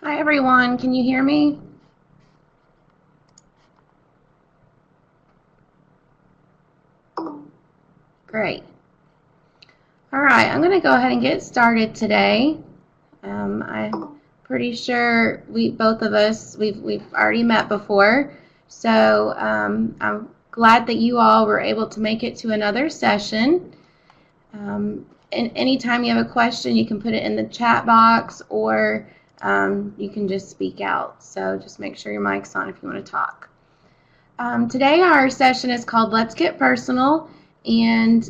Hi everyone, can you hear me? Great. All right, I'm going to go ahead and get started today. I'm pretty sure both of us we've already met before, so I'm glad that you all were able to make it to another session. And anytime you have a question, you can put it in the chat box, or you can just speak out. So just make sure your mic's on if you want to talk. Today our session is called Let's Get Personal, and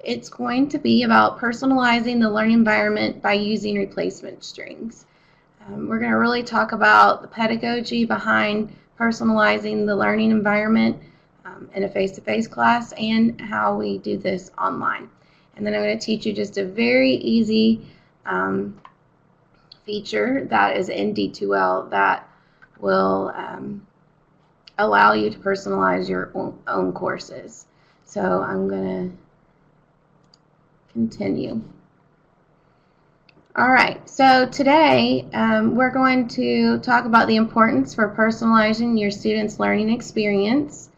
it's going to be about personalizing the learning environment by using replacement strings. We're going to really talk about the pedagogy behind personalizing the learning environment in a face-to-face class and how we do this online. And then I'm going to teach you just a very easy feature that is in D2L that will allow you to personalize your own courses. So I'm going to continue. All right, so today we're going to talk about the importance for personalizing your students' learning experience,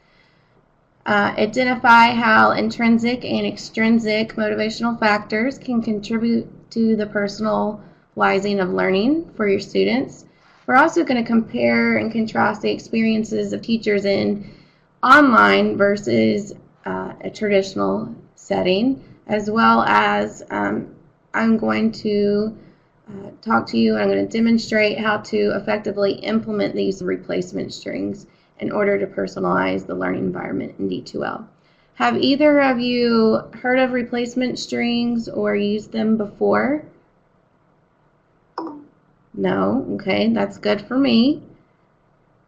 identify how intrinsic and extrinsic motivational factors can contribute to the personalizing of learning for your students. We're also going to compare and contrast the experiences of teachers in online versus a traditional setting, as well as I'm going to talk to you and I'm going to demonstrate how to effectively implement these replacement strings in order to personalize the learning environment in D2L. Have either of you heard of replacement strings or used them before? No? Okay, that's good for me.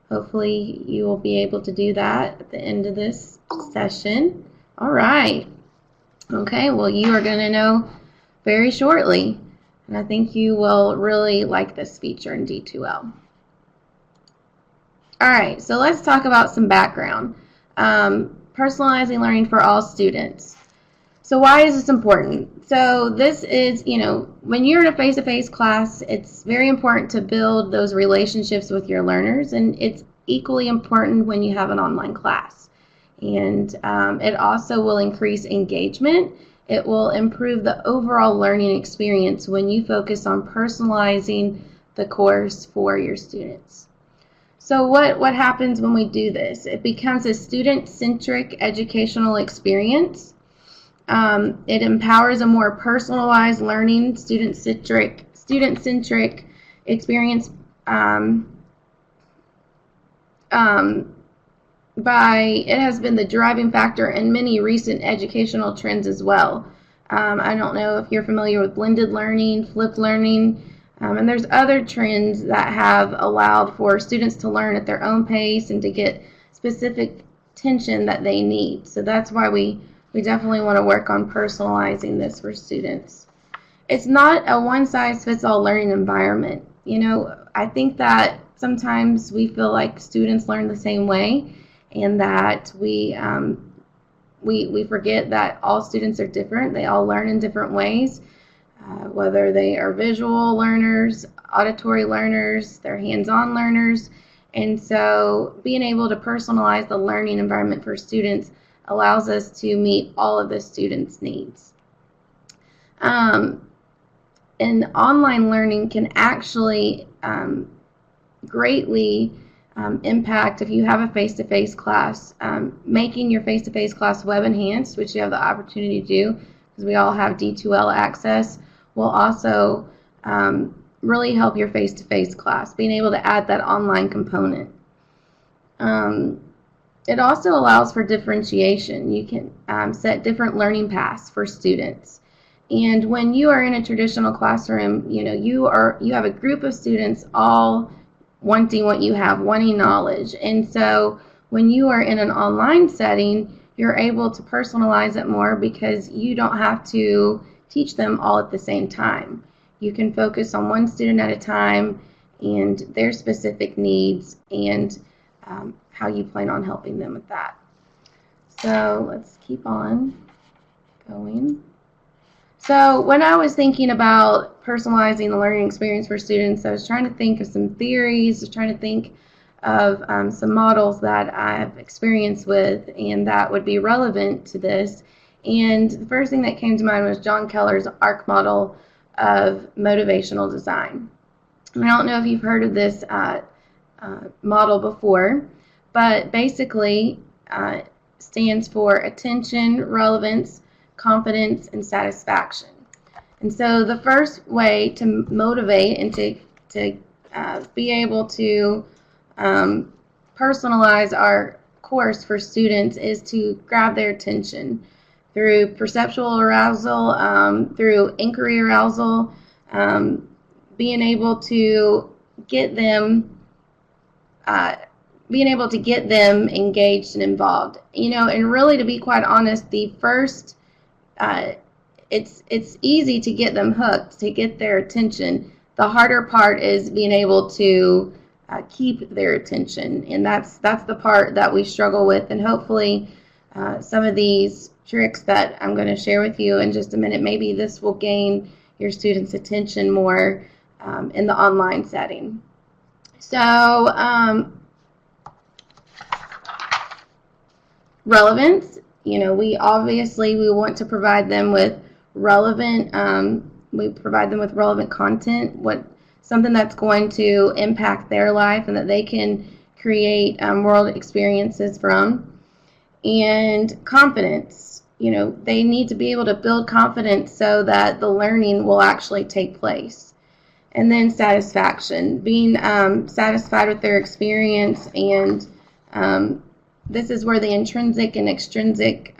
Hopefully you will be able to do that at the end of this session. All right. Okay, well you are going to know very shortly, and I think you will really like this feature in D2L. All right, so let's talk about some background. Personalizing learning for all students. So why is this important? So this is, when you're in a face-to-face class, it's very important to build those relationships with your learners, and it's equally important when you have an online class. And it also will increase engagement. It will improve the overall learning experience when you focus on personalizing the course for your students. So what happens when we do this? It becomes a student-centric educational experience. It empowers a more personalized learning, student-centric experience it has been the driving factor in many recent educational trends as well. I don't know if you're familiar with blended learning, flipped learning, and there's other trends that have allowed for students to learn at their own pace and to get specific attention that they need. So that's why we definitely want to work on personalizing this for students. It's not a one-size-fits-all learning environment. I think that sometimes we feel like students learn the same way, and that we forget that all students are different. They all learn in different ways, whether they are visual learners, auditory learners, they're hands-on learners. And so being able to personalize the learning environment for students allows us to meet all of the students' needs. And online learning can actually greatly impact if you have a face-to-face class. Making your face-to-face class web enhanced, which you have the opportunity to do because we all have D2L access, will also really help your face-to-face class, being able to add that online component. It also allows for differentiation. You can set different learning paths for students. And when you are in a traditional classroom, you have a group of students all wanting what you have, wanting knowledge. And so when you are in an online setting, you're able to personalize it more because you don't have to teach them all at the same time. You can focus on one student at a time and their specific needs and how you plan on helping them with that. So let's keep on going. So when I was thinking about personalizing the learning experience for students, I was trying to think of some theories, I was trying to think of some models that I've experienced with and that would be relevant to this. And the first thing that came to mind was John Keller's ARC model of motivational design. And I don't know if you've heard of this model before, but basically stands for attention, relevance, confidence, and satisfaction. And so the first way to motivate and to be able to personalize our course for students is to grab their attention through perceptual arousal, through inquiry arousal, being able to get them engaged and involved. And really, to be quite honest, the first it's easy to get them hooked, to get their attention. The harder part is being able to keep their attention, and that's the part that we struggle with. And hopefully some of these tricks that I'm going to share with you in just a minute, maybe this will gain your students' attention more in the online setting. So relevance, we want to provide them with relevant content, something that's going to impact their life and that they can create world experiences from. And confidence, they need to be able to build confidence so that the learning will actually take place. And then satisfaction, being satisfied with their experience, and this is where the intrinsic and extrinsic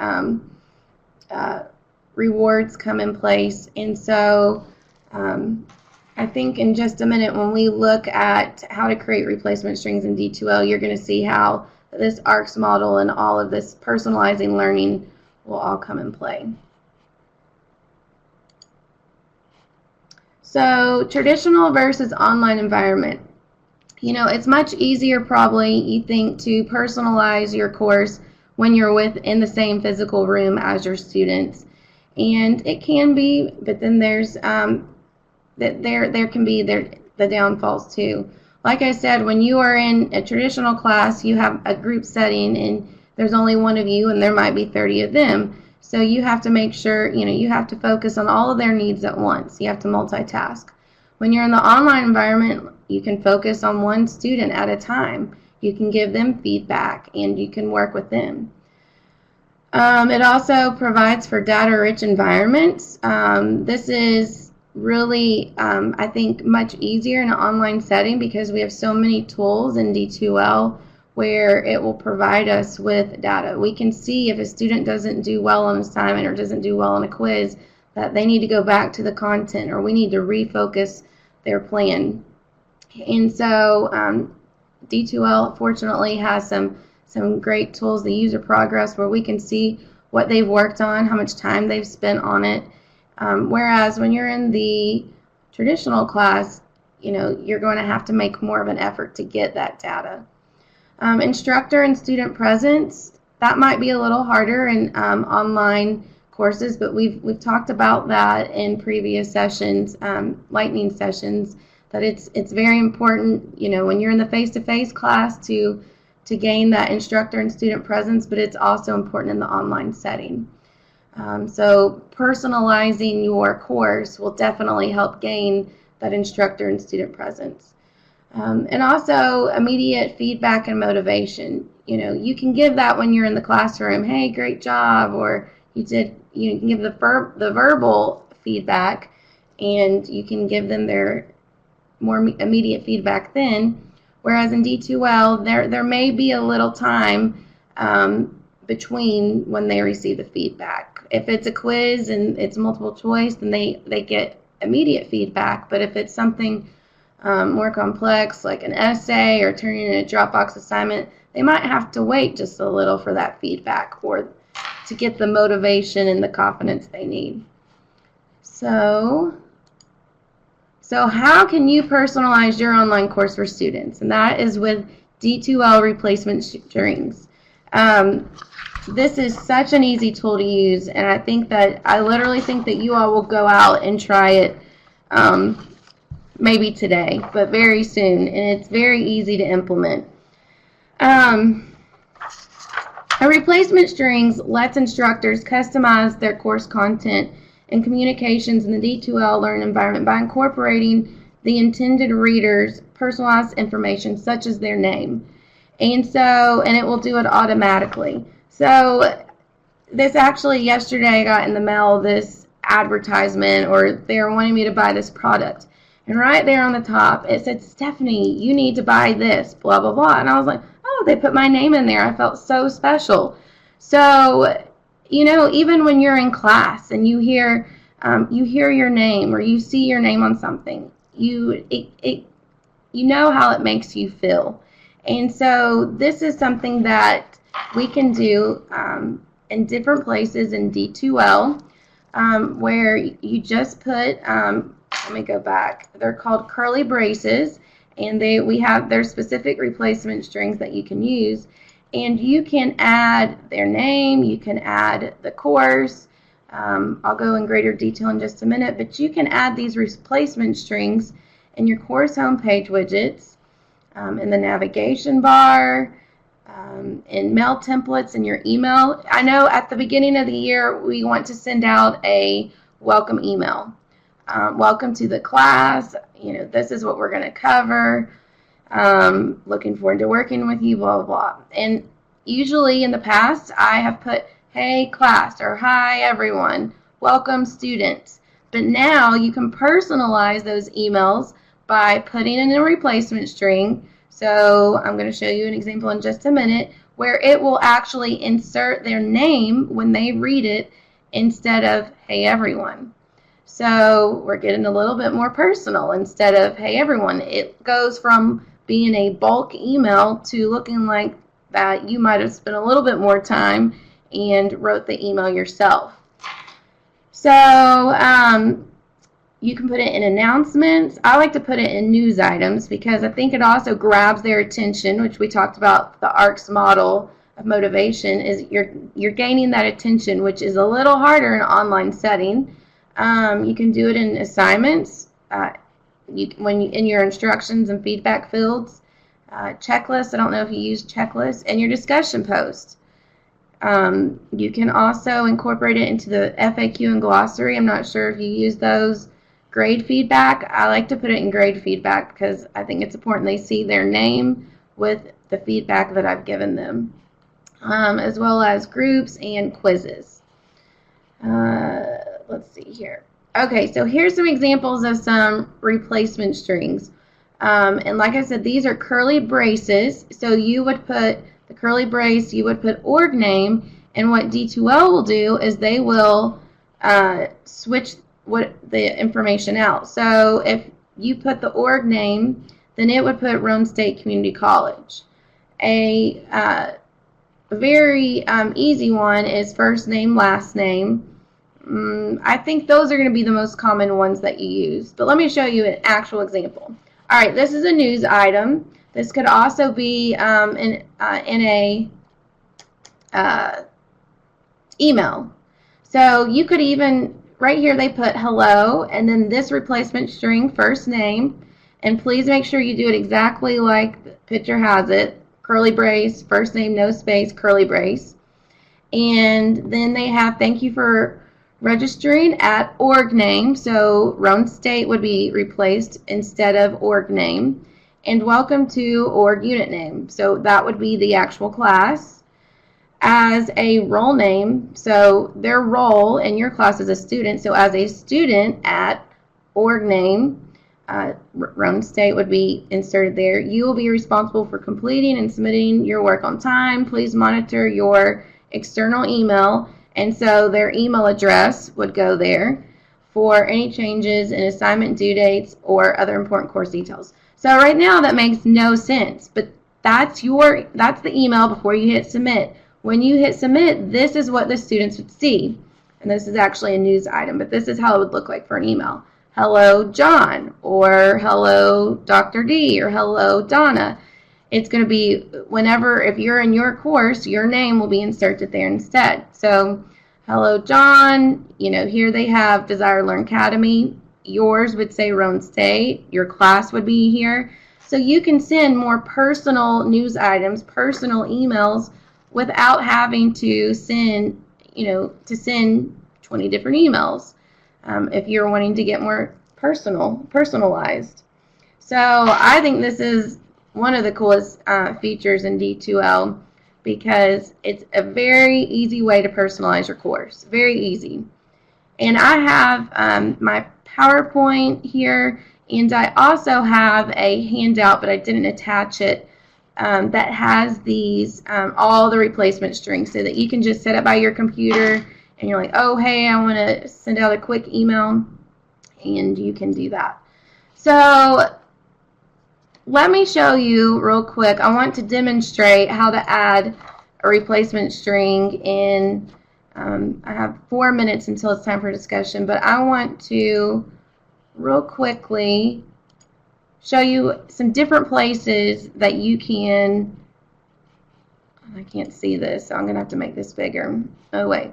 rewards come in place. And so I think in just a minute, when we look at how to create replacement strings in D2L, you're going to see how this ARCS model and all of this personalizing learning will all come in play. So traditional versus online environment. It's much easier probably, you think, to personalize your course when you're within the same physical room as your students. And it can be, but then there's there can be the downfalls too. Like I said, when you are in a traditional class, you have a group setting and there's only one of you and there might be 30 of them. So you have to make sure, you have to focus on all of their needs at once. You have to multitask. When you're in the online environment, you can focus on one student at a time. You can give them feedback and you can work with them. It also provides for data-rich environments. This is really, I think, much easier in an online setting because we have so many tools in D2L where it will provide us with data. We can see if a student doesn't do well on assignment or doesn't do well on a quiz, that they need to go back to the content or we need to refocus their plan. And so D2L fortunately has some great tools, the user progress, where we can see what they've worked on, how much time they've spent on it. Whereas when you're in the traditional class, you're going to have to make more of an effort to get that data. Instructor and student presence, that might be a little harder in online courses, but we've talked about that in previous sessions, lightning sessions, that it's very important, when you're in the face-to-face class to gain that instructor and student presence, but it's also important in the online setting. So personalizing your course will definitely help gain that instructor and student presence. And also immediate feedback and motivation. You can give that when you're in the classroom, hey, great job, or you can give the verbal feedback, and you can give them their more immediate feedback then. Whereas in D2L, there may be a little time between when they receive the feedback. If it's a quiz and it's multiple choice, then they get immediate feedback. But if it's something more complex, like an essay or turning in a Dropbox assignment, they might have to wait just a little for that feedback or to get the motivation and the confidence they need. So how can you personalize your online course for students? And that is with D2L replacement strings. this is such an easy tool to use, and I literally think that you all will go out and try it maybe today, but very soon, and it's very easy to implement. A replacement strings lets instructors customize their course content and communications in the D2L Learn environment by incorporating the intended reader's personalized information, such as their name. And it will do it automatically. So this actually, yesterday I got in the mail this advertisement, or they were wanting me to buy this product. And right there on the top, it said, Stephanie, you need to buy this, blah, blah, blah. And I was like, oh, they put my name in there. I felt so special. So, even when you're in class and you hear your name, or you see your name on something, you know how it makes you feel. And so this is something that we can do in different places in D2L, where you just put, let me go back, they're called curly braces, and their specific replacement strings that you can use, and you can add their name, you can add the course. I'll go in greater detail in just a minute, but you can add these replacement strings in your course homepage widgets, in the navigation bar, in mail templates, in your email. I know at the beginning of the year we want to send out a welcome email. Welcome to the class. This is what we're going to cover. Looking forward to working with you, blah, blah, blah. And usually in the past, I have put, hey, class, or hi, everyone, welcome, students. But now you can personalize those emails by putting in a replacement string. So I'm going to show you an example in just a minute, where it will actually insert their name when they read it instead of, hey, everyone. So we're getting a little bit more personal. Instead of, hey, everyone, it goes from being a bulk email to looking like that you might have spent a little bit more time and wrote the email yourself. So you can put it in announcements. I like to put it in news items because I think it also grabs their attention, which we talked about the ARCS model of motivation, is you're gaining that attention, which is a little harder in an online setting. You can do it in assignments, in your instructions and feedback fields, checklists. I don't know if you use checklists, and your discussion posts. You can also incorporate it into the FAQ and glossary. I'm not sure if you use those. Grade feedback. I like to put it in grade feedback because I think it's important they see their name with the feedback that I've given them, as well as groups and quizzes. Let's see here. Okay, so here's some examples of some replacement strings. And like I said, these are curly braces. So you would put the curly brace, you would put org name, and what D2L will do is they will switch the information out. So if you put the org name, then it would put Roane State Community College. A very easy one is first name, last name. I think those are going to be the most common ones that you use. But let me show you an actual example. All right, this is a news item. This could also be in a email. So you could even, right here they put hello, and then this replacement string, first name. And please make sure you do it exactly like the picture has it. Curly brace, first name, no space, curly brace. And then they have thank you for registering at org name, so Roane State would be replaced instead of org name, and welcome to org unit name, so that would be the actual class. As a role name, so their role in your class is a student, so as a student at org name, Roane State would be inserted there. You will be responsible for completing and submitting your work on time. Please monitor your external email. And so their email address would go there for any changes in assignment due dates or other important course details. So right now that makes no sense, but that's the email before you hit submit. When you hit submit, this is what the students would see. And this is actually a news item, but this is how it would look like for an email. Hello, John, or hello, Dr. D, or hello, Donna. it's going to be whenever, if you're in your course, your name will be inserted there instead. So, hello, John. Here they have Desire Learn Academy. Yours would say Roan State. Your class would be here. So you can send more personal news items, personal emails, without having to send, to send 20 different emails if you're wanting to get more personalized. So I think this is one of the coolest features in D2L because it's a very easy way to personalize your course. Very easy. And I have my PowerPoint here, and I also have a handout, but I didn't attach it, that has these, all the replacement strings so that you can just set it by your computer and you're like, oh, hey, I want to send out a quick email, and you can do that. So let me show you real quick. I want to demonstrate how to add a replacement string in, I have 4 minutes until it's time for discussion, but I want to real quickly show you some different places that you can, I can't see this, so I'm going to have to make this bigger. Oh, wait.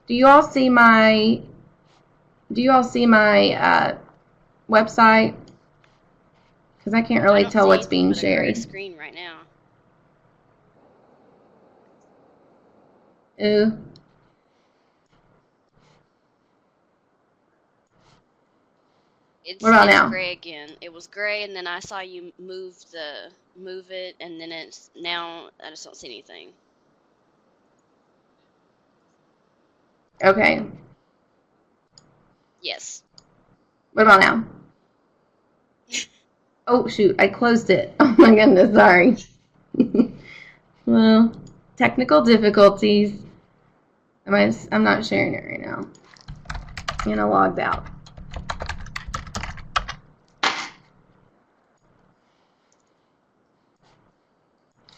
Do you all see my website? Because I can't really tell what's being shared. Screen right now. Ooh. It's now? Gray again. It was gray, and then I saw you move it, and then it's now I just don't see anything. Okay. Yes. What about now? Oh, shoot, I closed it. Oh, my goodness, sorry. Well, technical difficulties. I'm not sharing it right now. And I logged out.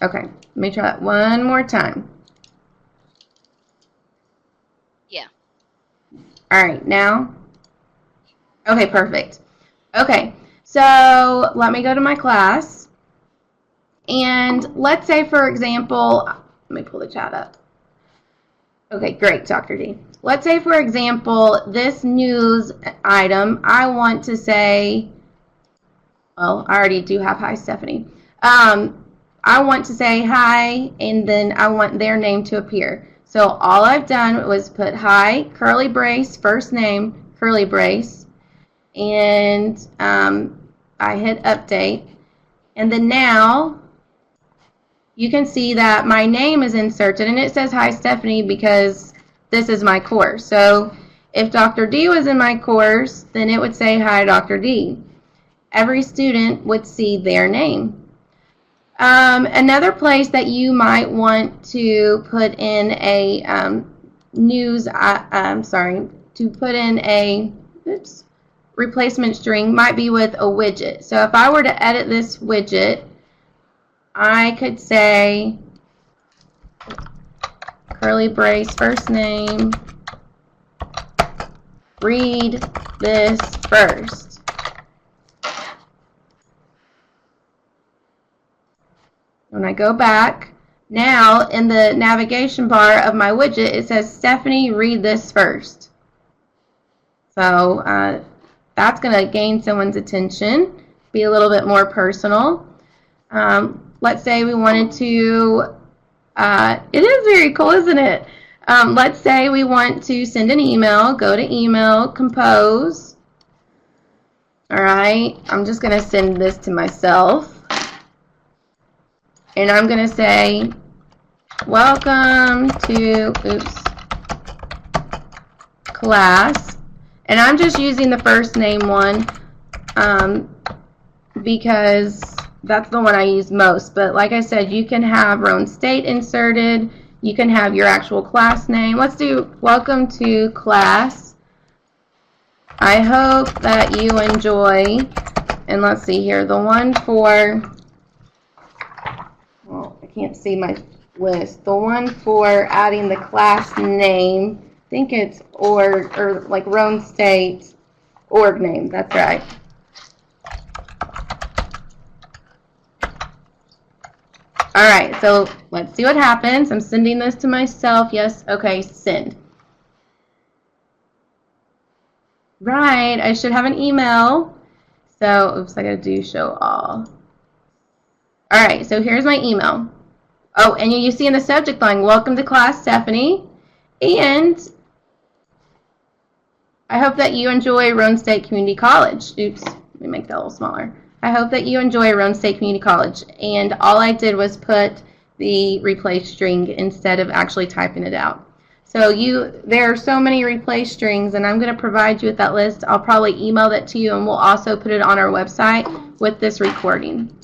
Okay, let me try that one more time. Yeah. All right, now? Okay, perfect. Okay, so let me go to my class. And let's say, for example, let me pull the chat up. Okay, great, Dr. D. Let's say, for example, this news item, I want to say, well, I already do have hi, Stephanie. I want to say hi, and then I want their name to appear. So all I've done was put hi, curly brace, first name, curly brace, and I hit update. And then now you can see that my name is inserted, and it says hi, Stephanie, because this is my course. So if Dr. D was in my course, then it would say hi, Dr. D. Every student would see their name. Another place that you might want to put in a replacement string might be with a widget. So if I were to edit this widget, I could say curly brace first name, read this first. When I go back, now in the navigation bar of my widget, it says, Stephanie, read this first. So that's going to gain someone's attention, be a little bit more personal. Let's say we wanted to, it is very cool, isn't it? Let's say we want to send an email, go to email, compose. All right, I'm just going to send this to myself. And I'm going to say, welcome to, class. And I'm just using the first name one because that's the one I use most. But like I said, you can have Roan State inserted. You can have your actual class name. Let's do welcome to class. I hope that you enjoy. And let's see here, the one for, well, I can't see my list. The one for adding the class name, I think it's org, or like Rhone State org name. That's right. All right, so let's see what happens. I'm sending this to myself. Yes, okay, send. Right, I should have an email. So, oops, I gotta do show all. All right, so here's my email. Oh, and you see in the subject line, welcome to class, Stephanie. And I hope that you enjoy Roane State Community College. Oops, let me make that a little smaller. I hope that you enjoy Roane State Community College. And all I did was put the replace string instead of actually typing it out. So there are so many replace strings, and I'm going to provide you with that list. I'll probably email that to you, and we'll also put it on our website with this recording.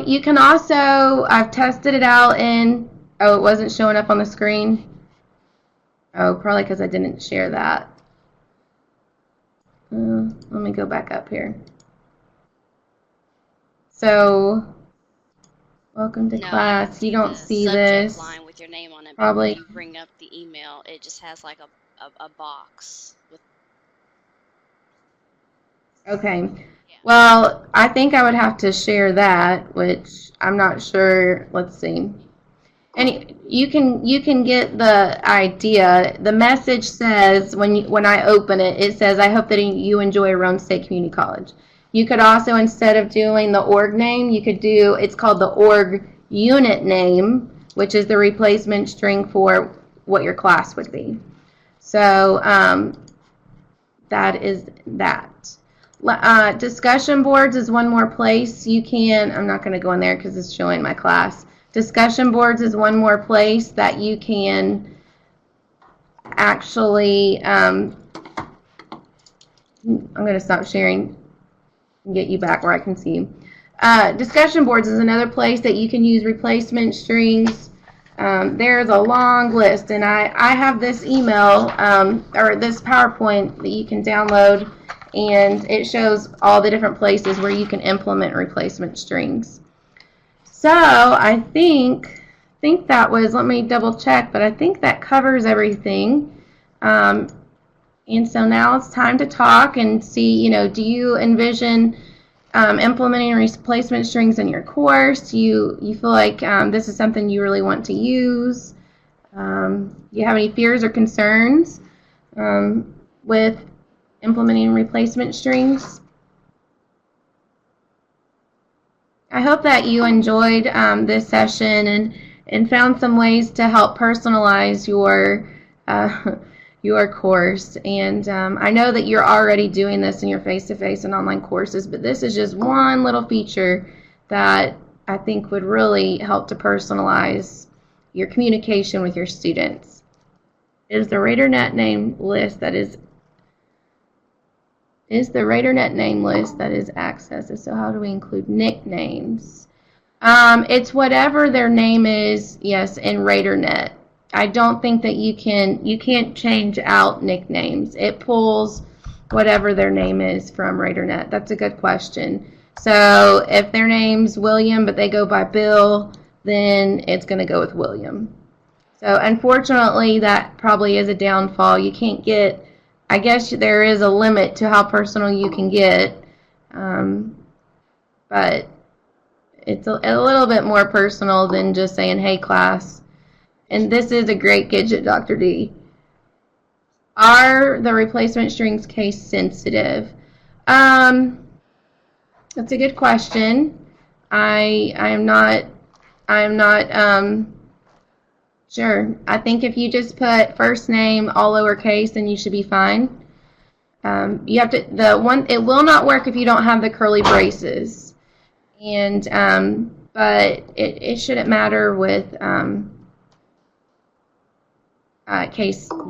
You can also, I've tested it out in, oh, it wasn't showing up on the screen. Oh, probably because I didn't share that. Let me go back up here. So, welcome to class. You don't see this. Line with your name on it. Probably. When you bring up the email, it just has like a box with. Okay. Yeah. Well, I think I would have to share that, which I'm not sure. Let's see. And you can get the idea. The message says when I open it, it says, "I hope that you enjoy Roane State Community College." You could also, instead of doing the org name, you could do, it's called the org unit name, which is the replacement string for what your class would be. So that is that. Discussion boards is one more place you can, I'm not going to go in there because it's showing my class. Discussion boards is one more place that you can actually, I'm going to stop sharing and get you back where I can see you. Discussion boards is another place that you can use replacement strings. There's a long list, and I have this email or this PowerPoint that you can download, and it shows all the different places where you can implement replacement strings. So I think that was, let me double check, but I think that covers everything. And so now it's time to talk and see, do you envision implementing replacement strings in your course? Do you feel like this is something you really want to use? Do you have any fears or concerns with implementing replacement strings? I hope that you enjoyed this session and found some ways to help personalize your course. And I know that you're already doing this in your face-to-face and online courses, but this is just one little feature that I think would really help to personalize your communication with your students. It is the RadarNet name list that is the RadarNet name list that is accessed. So how do we include nicknames? It's whatever their name is, yes, in RadarNet. I don't think that you can't change out nicknames. It pulls whatever their name is from RadarNet. That's a good question. So if their name's William but they go by Bill, then it's going to go with William. So unfortunately, that probably is a downfall. You can't get, I guess there is a limit to how personal you can get, but it's a little bit more personal than just saying, "Hey, class." And this is a great gadget, Dr. D. Are the replacement strings case sensitive? That's a good question. I'm not sure. I think if you just put first name all lowercase, then you should be fine. You have to, it will not work if you don't have the curly braces. And but it shouldn't matter with the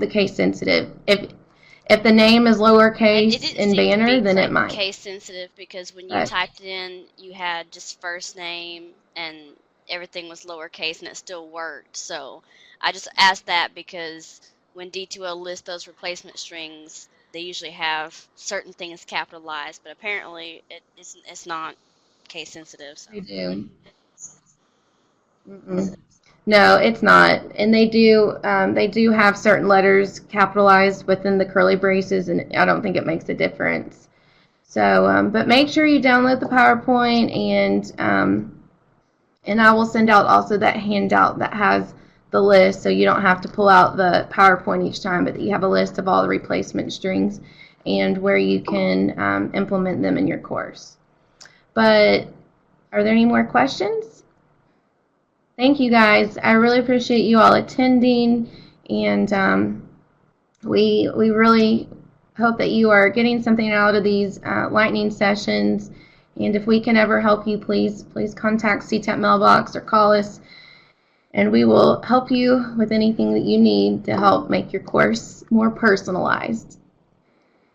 case sensitive. If the name is lowercase in banner, then it might. Case sensitive because when you typed it in, you had just first name and everything was lowercase and it still worked. So I just asked that because when D2L lists those replacement strings, they usually have certain things capitalized, but apparently it's not case sensitive. So. They do. Mm-mm. No, it's not. And they do have certain letters capitalized within the curly braces, and I don't think it makes a difference. So, but make sure you download the PowerPoint, and I will send out also that handout that has the list, so you don't have to pull out the PowerPoint each time, but you have a list of all the replacement strings and where you can implement them in your course. But are there any more questions? Thank you guys. I really appreciate you all attending, and we really hope that you are getting something out of these lightning sessions. And if we can ever help you, please contact CTEP Mailbox or call us, and we will help you with anything that you need to help make your course more personalized.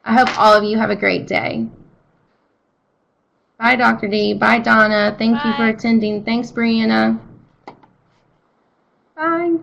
I hope all of you have a great day. Bye, Dr. D. Bye, Donna. Thank you for Bye. attending. Thanks, Brianna. Bye.